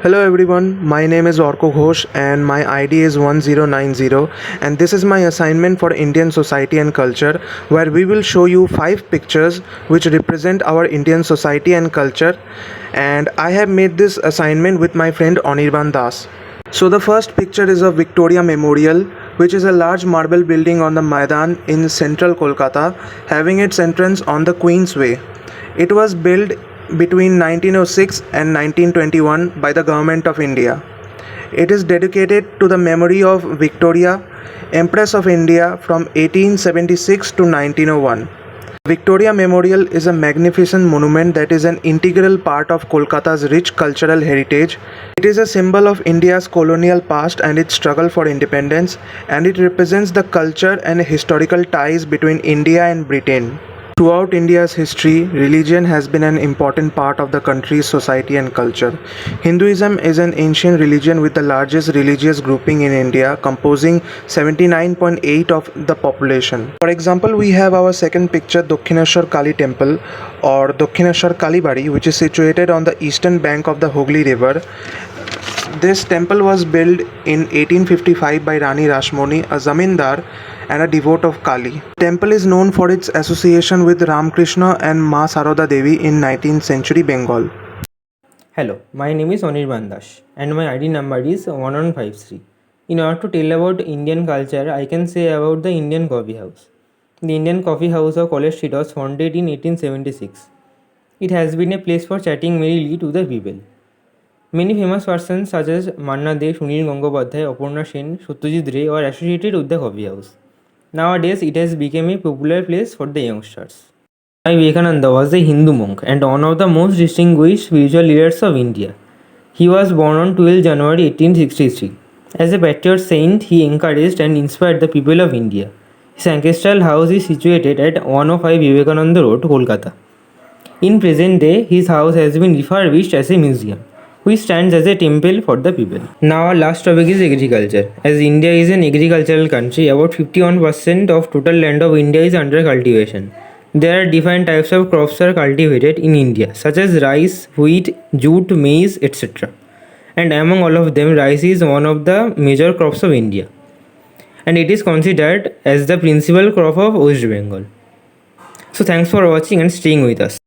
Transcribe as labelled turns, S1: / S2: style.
S1: Hello everyone, my name is Orko Ghosh and my ID is 1090, and this is my assignment for Indian society and culture, where we will show you 5 pictures which represent our Indian society and culture, and I have made this assignment with my friend Anirban Das. So the first picture is of Victoria Memorial, which is a large marble building on the Maidan in central Kolkata, having its entrance on the Queen's Way. It was built between 1906 and 1921 by the Government of India. It is dedicated to the memory of Victoria, Empress of India from 1876 to 1901. Victoria Memorial is a magnificent monument that is an integral part of Kolkata's rich cultural heritage. It is a symbol of India's colonial past and its struggle for independence, and it represents the culture and historical ties between India and Britain. Throughout India's history, religion has been an important part of the country's society and culture. Hinduism is an ancient religion with the largest religious grouping in India, composing 79.8% of the population. For example, we have our second picture, Dakshineshwar Kali Temple or Dakshineshwar Kalibari, which is situated on the eastern bank of the Hooghly River. This temple was built in 1855 by Rani Rashmoni, a zamindar and a devotee of Kali. The temple is known for its association with Ramakrishna and Ma Saroda Devi in 19th century Bengal.
S2: Hello, my name is Anirban Das and my ID number is 1153. In order to tell about Indian culture, I can say about the Indian Coffee House. The Indian Coffee House of College Street was founded in 1876. It has been a place for chatting merrily to the people. Many famous persons such as Manna De, Sunil Gangopadhyay, Aparna Sen, Satyajit Ray are associated with the coffee house. Nowadays, it has become a popular place for the youngsters. Swami Vivekananda was a Hindu monk and one of the most distinguished spiritual leaders of India. He was born on 12 January 1863. As a patriot saint, he encouraged and inspired the people of India. His ancestral house is situated at 105 Vivekananda Road, Kolkata. In present day, his house has been refurbished as a museum, which stands as a temple for the people. Now our last topic is agriculture. As India is an agricultural country, about 51% of total land of India is under cultivation. There are different types of crops are cultivated in India, such as rice, wheat, jute, maize, etc. And among all of them, rice is one of the major crops of India. And it is considered as the principal crop of West Bengal. So thanks for watching and staying with us.